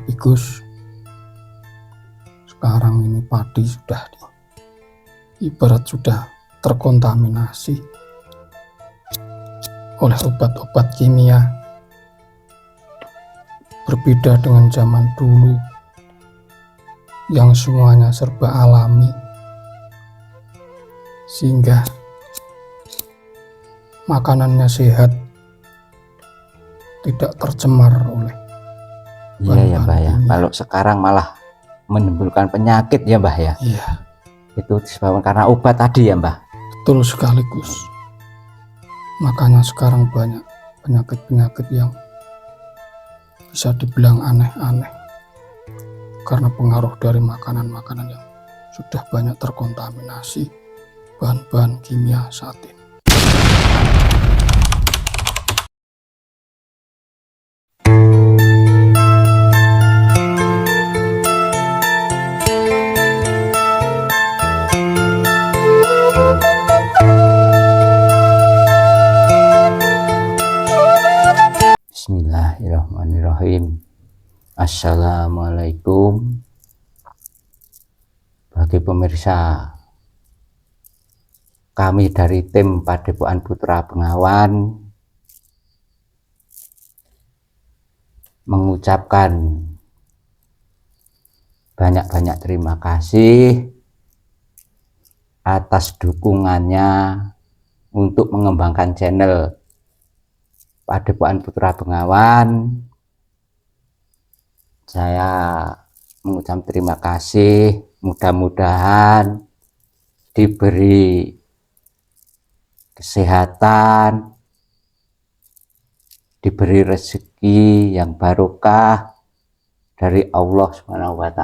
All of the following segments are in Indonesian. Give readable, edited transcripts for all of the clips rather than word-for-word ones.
Tapi Gus, sekarang ini padi sudah ibarat sudah terkontaminasi oleh obat-obat kimia. Berbeda dengan zaman dulu yang semuanya serba alami, sehingga makanannya sehat, tidak tercemar oleh Iya ya Mbah ya. Kalau sekarang malah menimbulkan penyakit ya Mbah ya. Iya. Itu disebabkan karena obat tadi ya Mbah. Betul sekali Gus. Makanya sekarang banyak penyakit-penyakit yang bisa dibilang aneh-aneh karena pengaruh dari makanan-makanan yang sudah banyak terkontaminasi bahan-bahan kimia saat ini. Bismillahirrahmanirrahim. Assalamualaikum. Bagi pemirsa, kami dari tim Padepokan Putra Bengawan mengucapkan banyak-banyak terima kasih atas dukungannya untuk mengembangkan channel Padepokan Putra Bengawan. Saya mengucapkan terima kasih, mudah-mudahan diberi kesehatan, diberi rezeki yang barokah dari Allah SWT,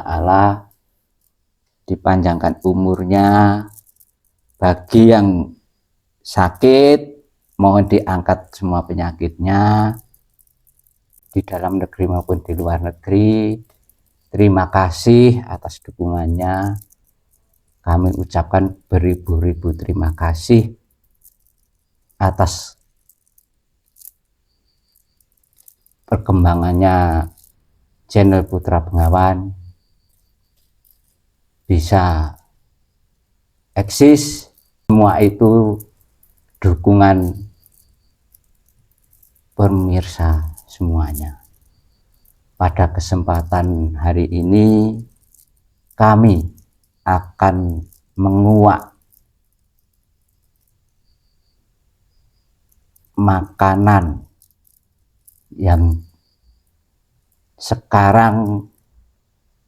dipanjangkan umurnya. Bagi yang sakit, mohon diangkat semua penyakitnya di dalam negeri maupun di luar negeri. Terima kasih atas dukungannya. Kami ucapkan beribu-ribu terima kasih atas perkembangannya channel Putra Bengawan bisa eksis. Semua itu dukungan pemirsa semuanya. Pada kesempatan hari ini kami akan menguak makanan yang sekarang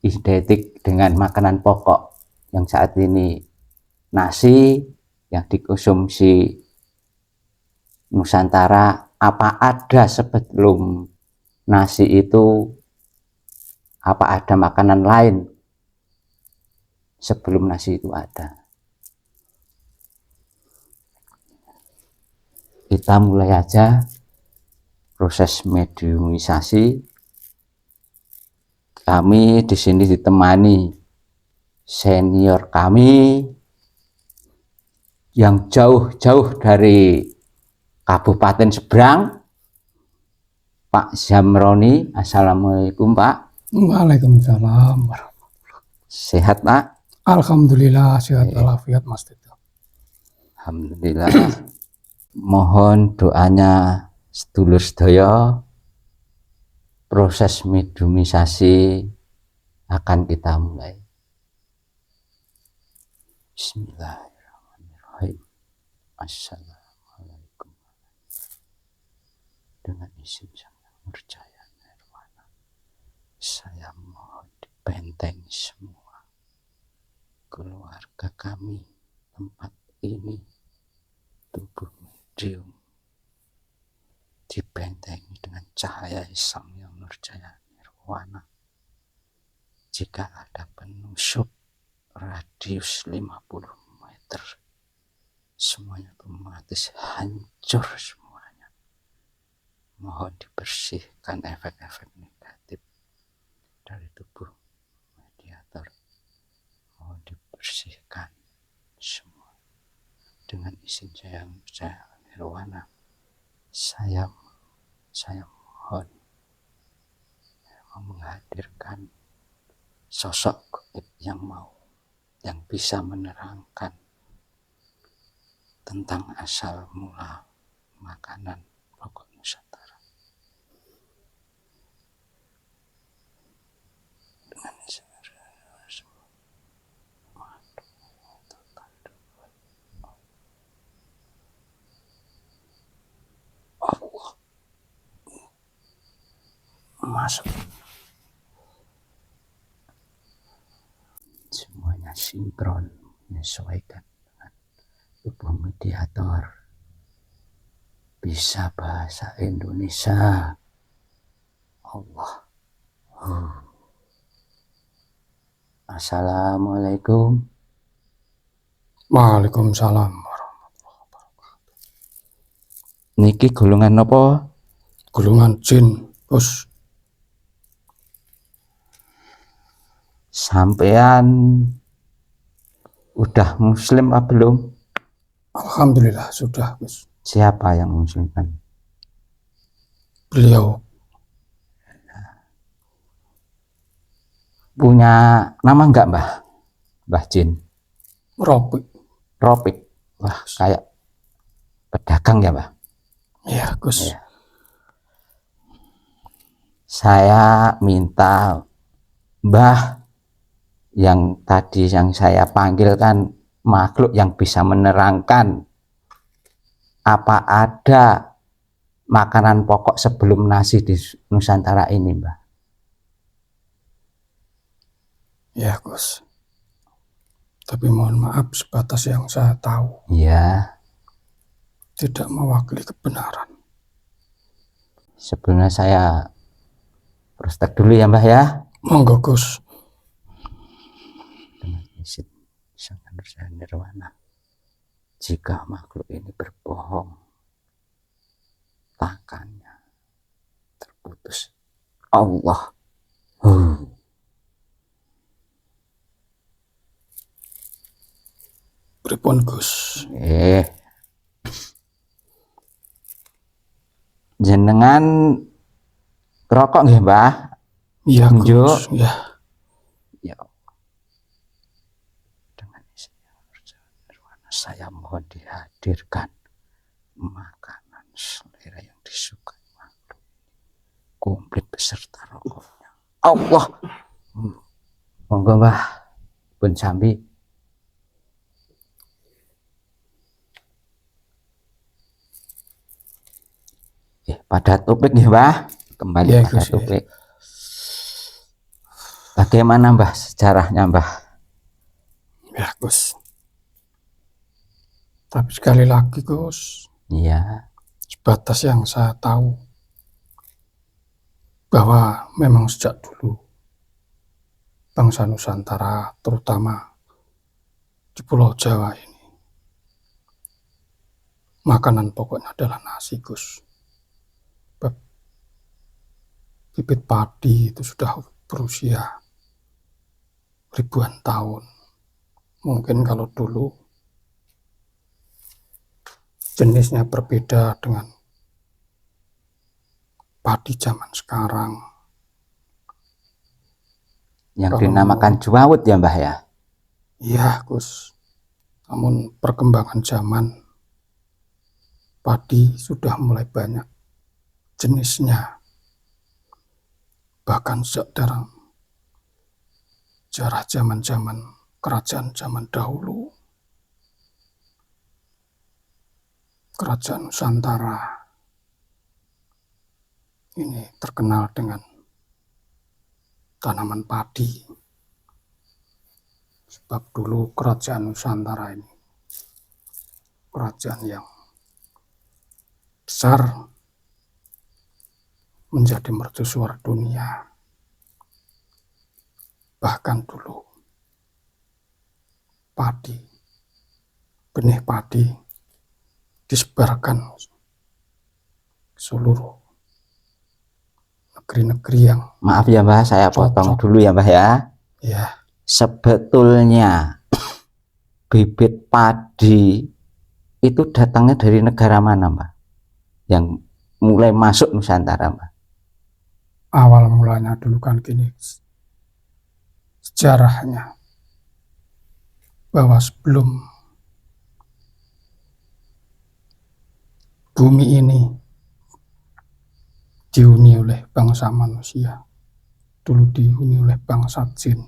identik dengan makanan pokok yang saat ini nasi yang dikonsumsi Nusantara. Apa ada sebelum nasi itu, apa ada makanan lain sebelum nasi itu ada? Kita mulai aja proses mediumisasi. Kami di sini ditemani senior kami yang jauh-jauh dari kabupaten seberang, Pak Zamroni. Assalamualaikum Pak. Waalaikumsalam. Sehat Pak? Alhamdulillah sehat walafiat Mas Tito. Alhamdulillah. Mohon doanya sedulur sedaya. Proses mediumisasi akan kita mulai. Bismillahirrahmanirrahim. Assalamualaikum. Dengan izin Sang Yang Nurjaya Nirwana, saya mohon dibentengi semua keluarga kami, tempat ini, tubuh medium, dibentengi dengan cahaya Sang Yang Nurjaya Nirwana. Jika ada penyusup radius 50 meter, semuanya otomatis hancur semuanya. Mohon dibersihkan efek-efek negatif dari tubuh mediator. Mohon dibersihkan semua. Dengan izin saya Nirwana, saya mohon dihadirkan sosok gaib yang bisa menerangkan tentang asal mula makanan pokok Nusantara. Dengan Allah masuk. Semuanya sinkron, menyesuaikan dengan tubuh mediator. Bisa bahasa Indonesia. Allah. Assalamualaikum. Waalaikumsalam. Niki golongan nopo? Golongan jin, Gus. Sampean udah muslim apa belum? Alhamdulillah sudah, Gus. Siapa yang muslimkan? Beliau. Punya nama enggak, Mbah? Mbah Jin. Ropik. Ropik. Wah, kayak pedagang ya, Mbah? Iya, Gus. Ya. Saya minta Mbah, yang tadi yang saya panggil kan makhluk yang bisa menerangkan. Apa ada makanan pokok sebelum nasi di Nusantara ini, Mbah? Ya, Gus. Tapi mohon maaf, sebatas yang saya tahu. Iya. Tidak mewakili kebenaran. Sebelumnya saya prostek dulu ya, Mbah ya. Monggo, Gus. Dengan izin Sang Nurjana Nirwana, jika makhluk ini berbohong, tangannya terputus. Allah. Pripun, Gus? Jenengan rokok nggih, Mbah? Iya, Njuk. Gus. Ya. Ya. Dengan izin Nirwana, saya mohon dihadirkan makanan selera yang disukai makhluk, komplit beserta rokoknya. Allah. Monggo, Mbah. Pun sambi. Pada topik nih, Mbah. Kembali Ya, pada Gus, topik. Bagaimana, Mbah, sejarahnya, Mbah? Ya, Gus. Tapi sekali lagi, Gus, Iya. sebatas yang saya tahu, bahwa memang sejak dulu bangsa Nusantara, terutama di Pulau Jawa ini, makanan pokoknya adalah nasi, Gus. Bibit padi itu sudah berusia ribuan tahun. Mungkin kalau dulu jenisnya berbeda dengan padi zaman sekarang. Yang dinamakan juawut ya, Mbah ya? Iya, Gus. Namun perkembangan zaman, padi sudah mulai banyak jenisnya. Bahkan sejak sejarah zaman-zaman kerajaan zaman dahulu, kerajaan Nusantara ini terkenal dengan tanaman padi. Sebab dulu kerajaan Nusantara ini kerajaan yang besar, menjadi mercusuar dunia. Bahkan dulu padi, benih padi disebarkan seluruh negeri-negeri yang Maaf ya, Mbah, saya potong dulu ya, Mbah ya. Ya. Sebetulnya bibit padi itu datangnya dari negara mana, Mbah? Yang mulai masuk Nusantara, Mbah? awal mulanya dulu kan gini sejarahnya, bahwa sebelum bumi ini dihuni oleh bangsa manusia, dulu dihuni oleh bangsa jin,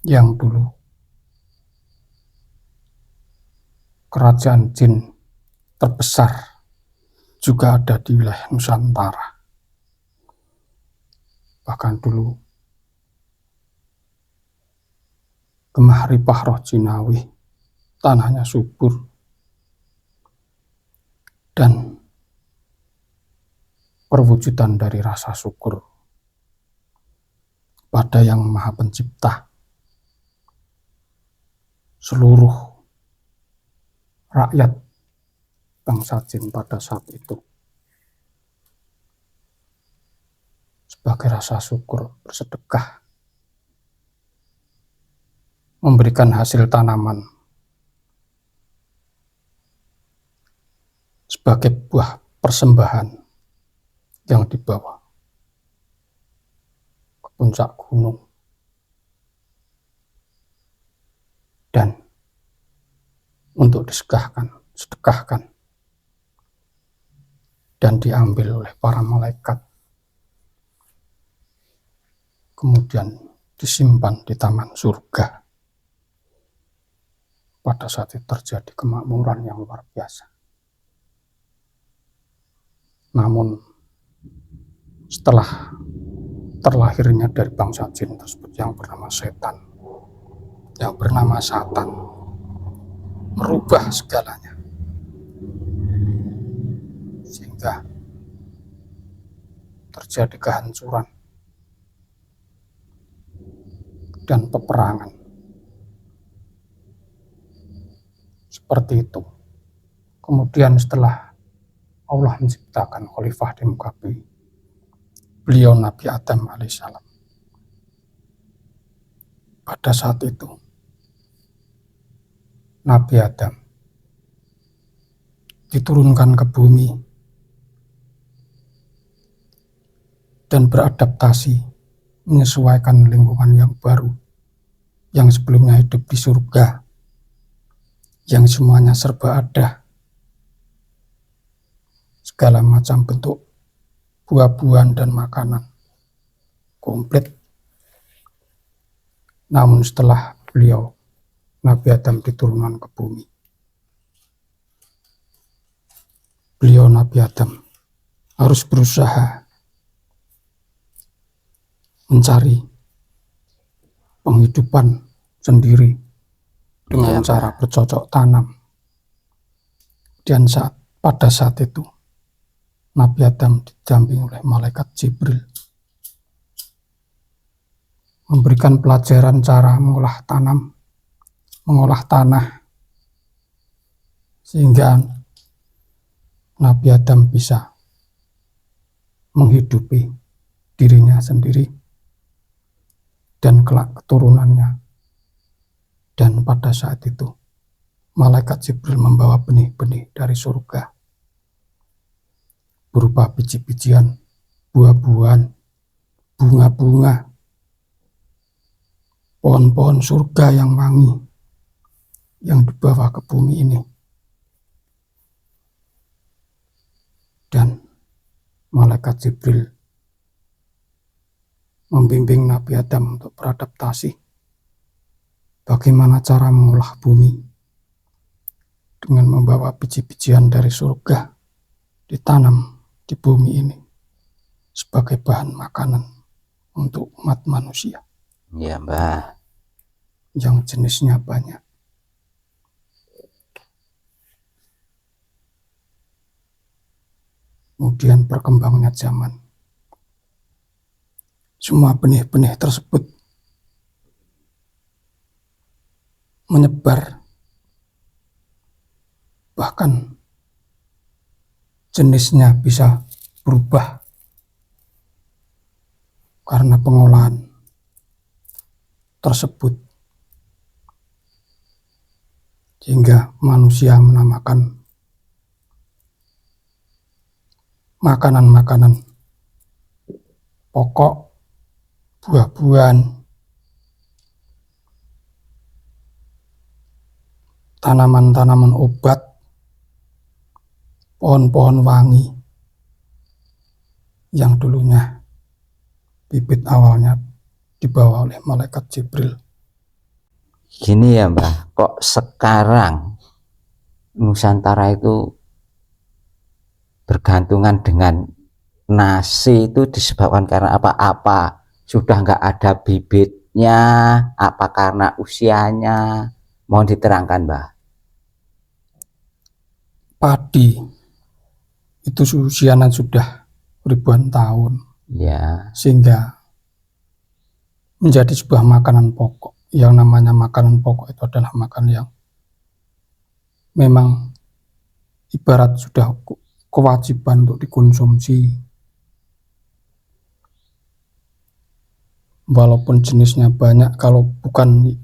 yang dulu kerajaan jin terbesar juga ada di wilayah Nusantara. Bahkan dulu Gemah Ripah Roh Jinawi, tanahnya subur dan perwujudan dari rasa syukur pada Yang Maha Pencipta. Seluruh rakyat bangsa jin pada saat itu sebagai rasa syukur bersedekah, memberikan hasil tanaman sebagai buah persembahan yang dibawa ke puncak gunung dan untuk sedekahkan dan diambil oleh para malaikat, kemudian disimpan di taman surga. Pada saat itu terjadi kemakmuran yang luar biasa. Namun setelah terlahirnya dari bangsa jin tersebut yang bernama setan, yang bernama Satan, merubah segalanya, sehingga terjadi kehancuran dan peperangan. Seperti itu. Kemudian setelah Allah menciptakan khalifah di muka bumi, beliau Nabi Adam alaihissalam. Pada saat itu Nabi Adam diturunkan ke bumi dan beradaptasi, menyesuaikan lingkungan yang baru, yang sebelumnya hidup di surga, yang semuanya serba ada, segala macam bentuk buah-buahan dan makanan komplit. Namun setelah beliau Nabi Adam diturunkan ke bumi, beliau Nabi Adam harus berusaha mencari penghidupan sendiri dengan cara bercocok tanam. Dan pada saat itu Nabi Adam didampingi oleh malaikat Jibril, memberikan pelajaran cara mengolah tanah, sehingga Nabi Adam bisa menghidupi dirinya sendiri dan kelak keturunannya. Dan pada saat itu malaikat Jibril membawa benih-benih dari surga berupa biji-bijian, buah-buahan, bunga-bunga, pohon-pohon surga yang wangi yang dibawa ke bumi ini. Dan malaikat Jibril membimbing Nabi Adam untuk beradaptasi bagaimana cara mengolah bumi dengan membawa biji-bijian dari surga ditanam di bumi ini sebagai bahan makanan untuk umat manusia. Iya, Mbah. Yang jenisnya banyak. Kemudian perkembangannya zaman, semua benih-benih tersebut menyebar, bahkan jenisnya bisa berubah karena pengolahan tersebut, sehingga manusia menamakan makanan-makanan pokok, buah-buahan, tanaman-tanaman obat, pohon-pohon wangi yang dulunya bibit awalnya dibawa oleh malaikat Jibril. Gini ya Mbah, kok sekarang Nusantara itu bergantungan dengan nasi itu disebabkan karena apa sudah nggak ada bibitnya, apa karena usianya? Mohon diterangkan Mbah. Padi itu usianya sudah ribuan tahun Ya, sehingga menjadi sebuah makanan pokok. Yang namanya makanan pokok itu adalah makanan yang memang ibarat sudah kewajiban untuk dikonsumsi, walaupun jenisnya banyak. Kalau bukan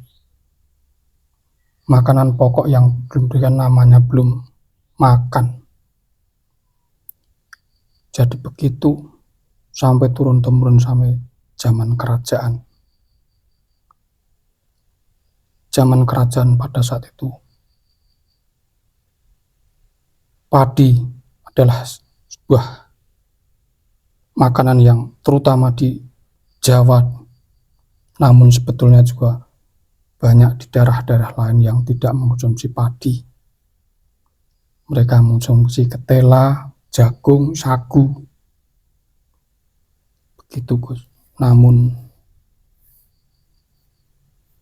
makanan pokok yang belum diberikan namanya belum makan. Jadi begitu sampai turun-temurun sampai zaman kerajaan. Zaman kerajaan pada saat itu, padi adalah sebuah makanan yang terutama di Jawa, namun sebetulnya juga banyak di daerah-daerah lain yang tidak mengkonsumsi padi. Mereka mengkonsumsi ketela, jagung, sagu, begitu Gus. Namun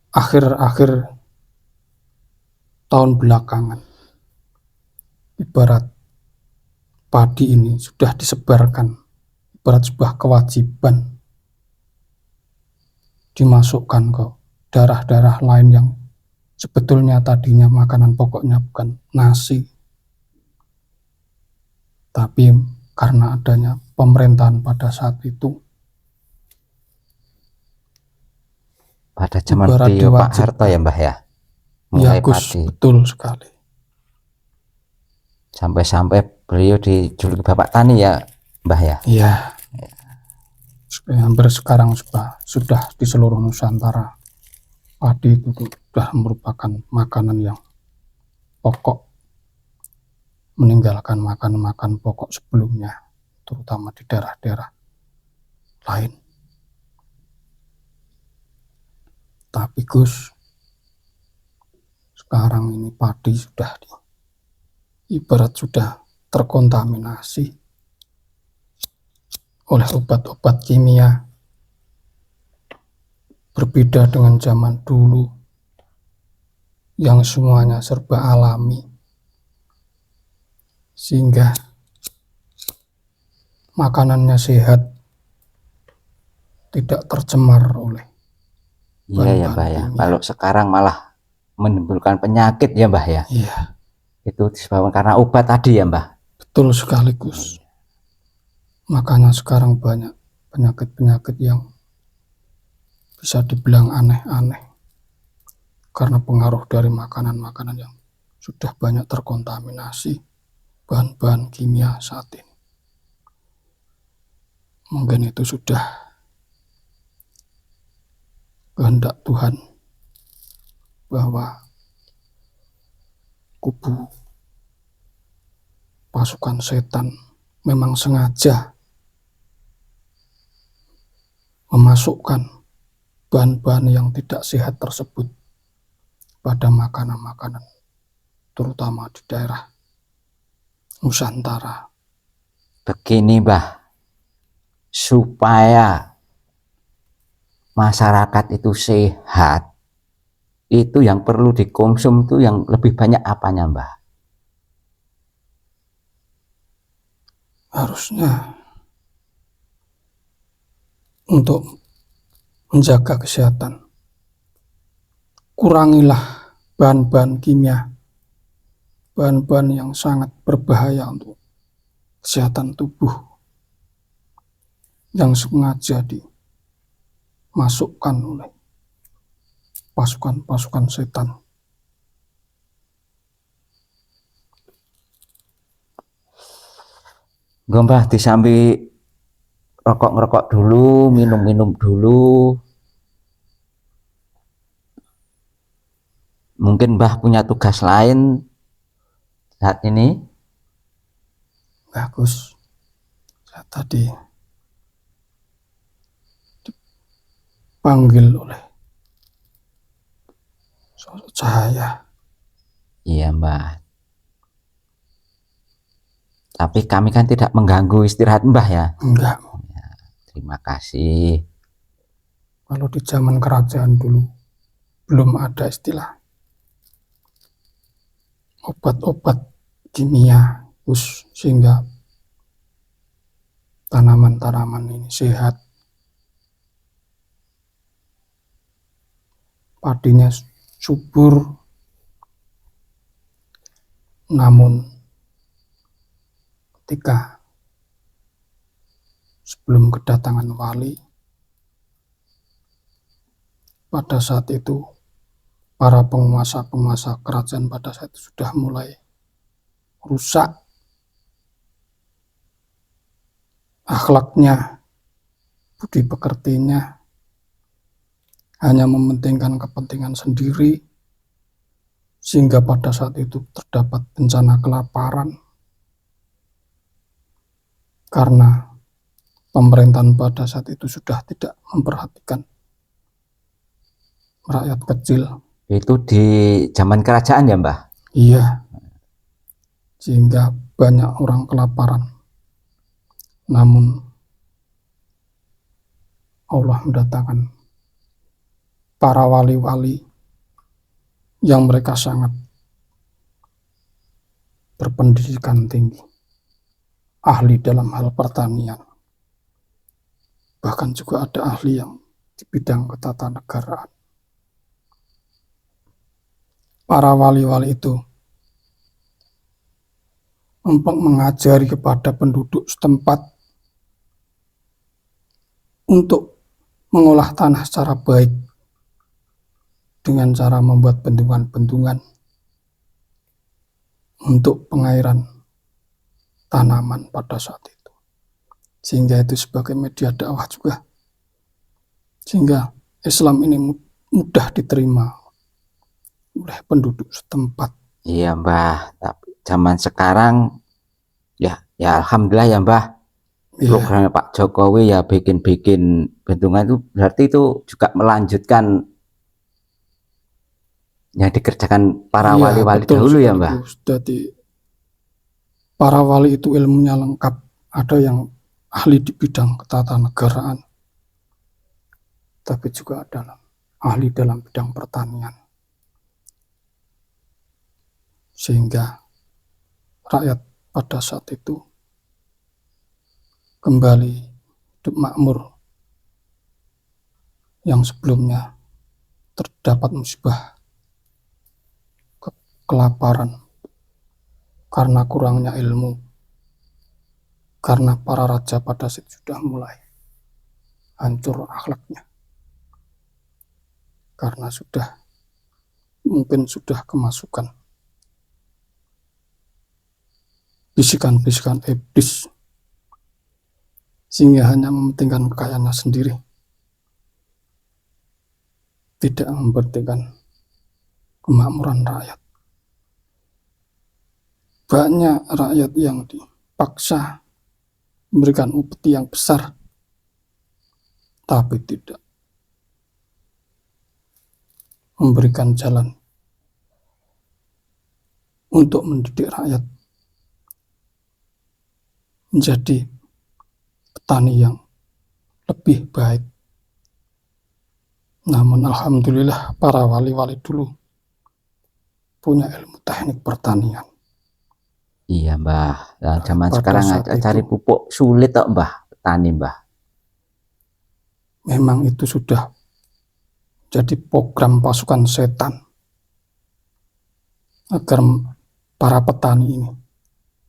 akhir-akhir tahun belakangan, ibarat padi ini sudah disebarkan, ibarat sebuah kewajiban dimasukkan ke daerah-daerah lain yang sebetulnya tadinya makanan pokoknya bukan nasi, tapi karena adanya pemerintahan pada saat itu, pada zaman ibarat Pak diwajibkan. Harto ya Mbah ya, Ya mulai Gus, padi. betul sekali. Sampai-sampai beliau dijuluki Bapak Tani ya Mbah ya. Iya, hampir sekarang sudah di seluruh Nusantara padi itu sudah merupakan makanan yang pokok, meninggalkan makan pokok sebelumnya, terutama di daerah-daerah lain. Tapi Gus, sekarang ini padi sudah ibarat sudah terkontaminasi oleh obat-obat kimia. Berbeda dengan zaman dulu yang semuanya serba alami, sehingga makanannya sehat, tidak tercemar oleh Iya ya Mbah ya. Kalau sekarang malah menimbulkan penyakit ya Mbah ya. Iya, Itu disebabkan karena obat tadi ya Mbah. betul sekaligus. Makanya sekarang banyak penyakit-penyakit yang bisa dibilang aneh-aneh karena pengaruh dari makanan-makanan yang sudah banyak terkontaminasi bahan-bahan kimia saat ini. Mungkin itu sudah kehendak Tuhan bahwa kubu pasukan setan memang sengaja memasukkan bahan-bahan yang tidak sehat tersebut pada makanan-makanan, terutama di daerah Nusantara. Begini Mbah, supaya masyarakat itu sehat, itu yang perlu dikonsum itu yang lebih banyak apanya Mbah? Harusnya untuk menjaga kesehatan, kurangilah bahan-bahan kimia, bahan-bahan yang sangat berbahaya untuk kesehatan tubuh yang sengaja dimasukkan oleh pasukan-pasukan setan. Mbah disambi rokok-ngerokok dulu, minum-minum dulu. Mungkin Mbah punya tugas lain saat ini. Bagus. Saya tadi dipanggil oleh sosok cahaya. Iya Mbah. Tapi kami kan tidak mengganggu istirahat Mbah ya. Enggak. Ya, terima kasih. Kalau di zaman kerajaan dulu belum ada istilah obat-obat kimia, sehingga tanaman-tanaman ini sehat, padinya subur. Namun ketika sebelum kedatangan wali, pada saat itu para penguasa-penguasa kerajaan pada saat itu sudah mulai rusak akhlaknya, budi pekertinya, hanya mementingkan kepentingan sendiri, sehingga pada saat itu terdapat bencana kelaparan karena pemerintahan pada saat itu sudah tidak memperhatikan rakyat kecil. Itu di zaman kerajaan ya Mbah? Iya, sehingga banyak orang kelaparan. Namun Allah mendatangkan para wali-wali yang mereka sangat berpendidikan tinggi, ahli dalam hal pertanian, bahkan juga ada ahli yang di bidang ketatanegaraan. Para wali-wali itu mengajari kepada penduduk setempat untuk mengolah tanah secara baik dengan cara membuat bendungan-bendungan untuk pengairan tanaman pada saat itu, sehingga itu sebagai media dakwah juga, sehingga Islam ini mudah diterima oleh penduduk setempat. Iya Mbah, tapi zaman sekarang ya alhamdulillah ya Mbah, programnya Pak Jokowi ya bikin bendungan itu berarti itu juga melanjutkan yang dikerjakan para wali-wali dahulu ya Mbah. Jadi para wali itu ilmunya lengkap, ada yang ahli di bidang ketatanegaraan, tapi juga ada ahli dalam bidang pertanian, sehingga rakyat pada saat itu kembali hidup makmur yang sebelumnya terdapat musibah kelaparan karena kurangnya ilmu, karena para raja pada saat itu sudah mulai hancur akhlaknya, karena mungkin sudah kemasukan bisikan-bisikan iblis, sehingga hanya mementingkan kekayaannya sendiri, tidak mementingkan kemakmuran rakyat. Banyak rakyat yang dipaksa memberikan upeti yang besar, tapi tidak memberikan jalan untuk mendidik rakyat menjadi petani yang lebih baik. Namun alhamdulillah para wali-wali dulu punya ilmu teknik pertanian. Iya Mbah, nah, zaman Pada sekarang cari pupuk sulit kok Mbah, petani Mbah. Memang itu sudah jadi program pasukan setan agar para petani ini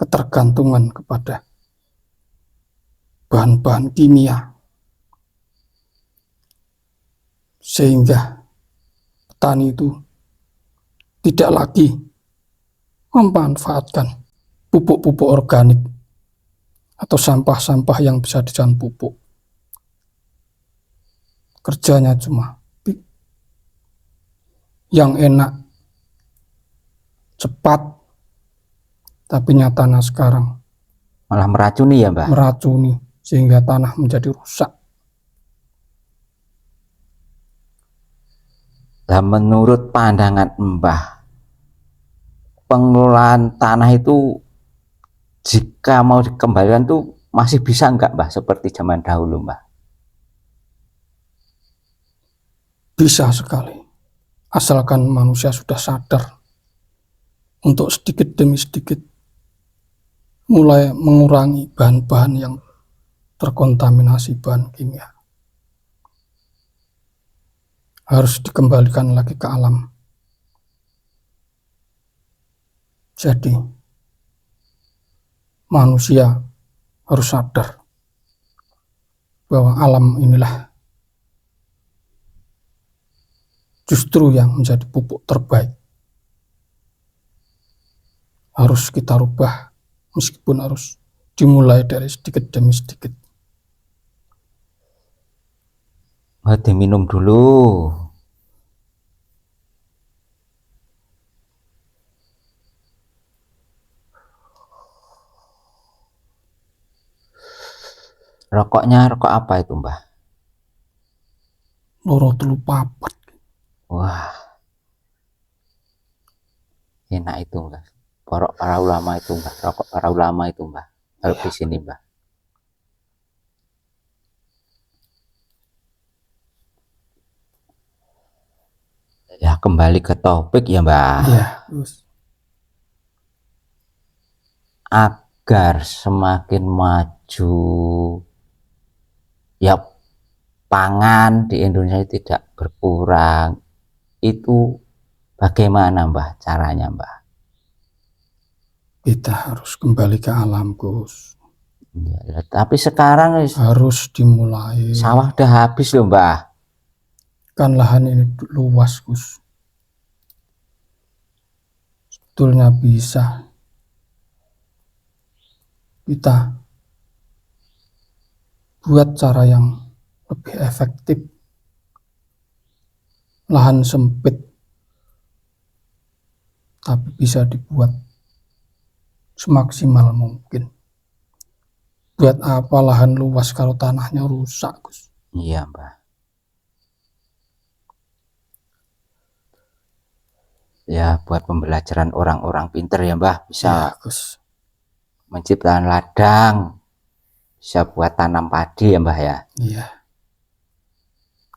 ketergantungan kepada bahan-bahan kimia, sehingga petani itu tidak lagi memanfaatkan pupuk-pupuk organik atau sampah-sampah yang bisa dijadikan pupuk, kerjanya cuma yang enak, cepat, tapi nyatanya sekarang malah meracuni ya Mbah. meracuni sehingga tanah menjadi rusak. Nah, menurut pandangan Mbah, pengelolaan tanah itu jika mau dikembalikan tuh masih bisa nggak Mbah seperti zaman dahulu Mbah? Bisa sekali, asalkan manusia sudah sadar untuk sedikit demi sedikit mulai mengurangi bahan-bahan yang terkontaminasi bahan kimia. Harus dikembalikan lagi ke alam. Jadi manusia harus sadar bahwa alam inilah justru yang menjadi pupuk terbaik. Harus kita rubah, meskipun harus dimulai dari sedikit demi sedikit. Diminum dulu. Rokoknya rokok apa itu Mbah? Loro telu papat. Wah, enak itu Mbah. Porok para ulama itu Mbah, rokok para ulama itu Mbah. Kalau di sini Mbah. Ya kembali ke topik ya Mbah. Iya, Agar semakin maju ya pangan di Indonesia tidak berkurang, itu bagaimana Mbah caranya Mbah? kita harus kembali ke alam, Gus. Ya, tapi sekarang Harus dimulai. sawah udah habis loh Mbah. Kan lahan ini luas, Gus. Sebetulnya bisa kita buat cara yang lebih efektif. Lahan sempit, tapi bisa dibuat semaksimal mungkin. Buat apa lahan luas kalau tanahnya rusak, Gus? Iya Mbah. Ya buat pembelajaran orang-orang pinter ya Mbah, bisa Ya, Gus. menciptakan ladang, bisa buat tanam padi ya Mbah ya. Iya.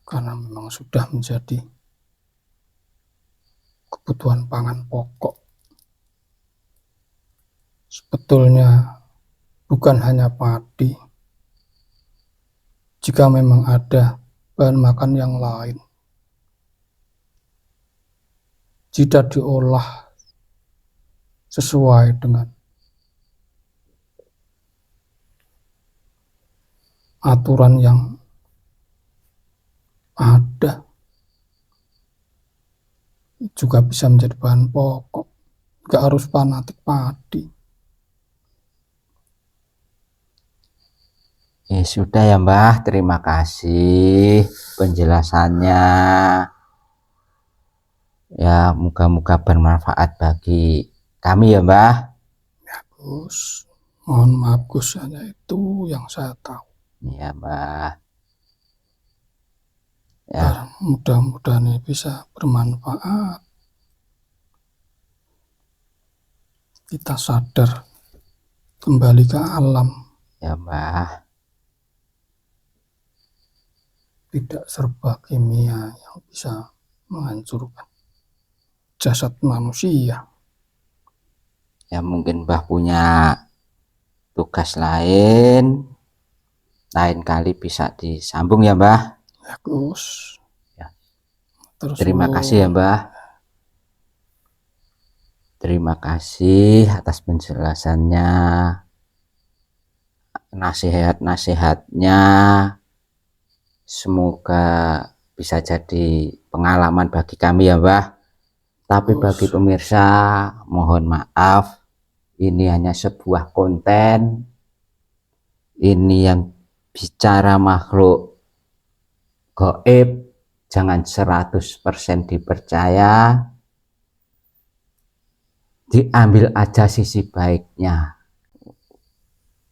Karena memang sudah menjadi kebutuhan pangan pokok. Sebetulnya bukan hanya padi. Jika memang ada bahan makan yang lain, jika diolah sesuai dengan aturan yang ada, juga bisa menjadi bahan pokok. Nggak harus fanatik padi. Ya sudah ya Mbah, terima kasih penjelasannya. Ya moga-moga bermanfaat bagi kami ya Mbah. Ya Gus, mohon maaf Gus, hanya itu yang saya tahu. Ya Mbah. Ya. Mudah-mudahan ini bisa bermanfaat. Kita sadar kembali ke alam. Ya Mbah. Tidak serba kimia yang bisa menghancurkan jasad manusia. Ya mungkin Mbah punya tugas lain kali bisa disambung ya Mbah. Ya Gus. Ya. Terus Terima kasih ya Mbah. Terima kasih atas penjelasannya, nasihat-nasihatnya. Semoga bisa jadi pengalaman bagi kami ya Mbah. Tapi bagi pemirsa mohon maaf, ini hanya sebuah konten. Ini yang bicara makhluk Gaib jangan 100% dipercaya, diambil aja sisi baiknya.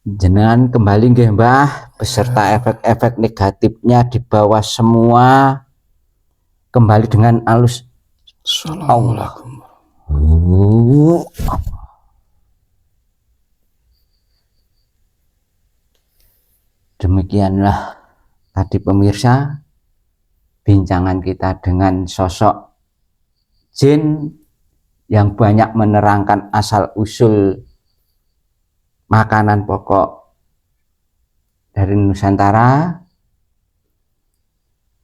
Jenengan kembali nggih Mbah, beserta efek-efek negatifnya dibawa semua kembali dengan alus Allah. Demikianlah tadi pemirsa bincangan kita dengan sosok jin yang banyak menerangkan asal-usul makanan pokok dari Nusantara.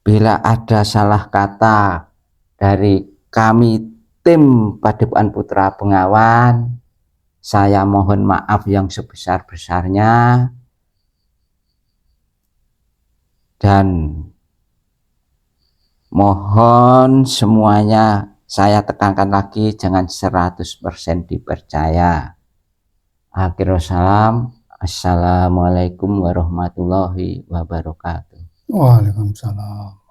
Bila ada salah kata dari kami tim Padepokan Putra Bengawan, saya mohon maaf yang sebesar-besarnya, dan mohon semuanya saya tekankan lagi jangan 100% dipercaya. Akhirul salam. Assalamualaikum warahmatullahi wabarakatuh. Waalaikumsalam.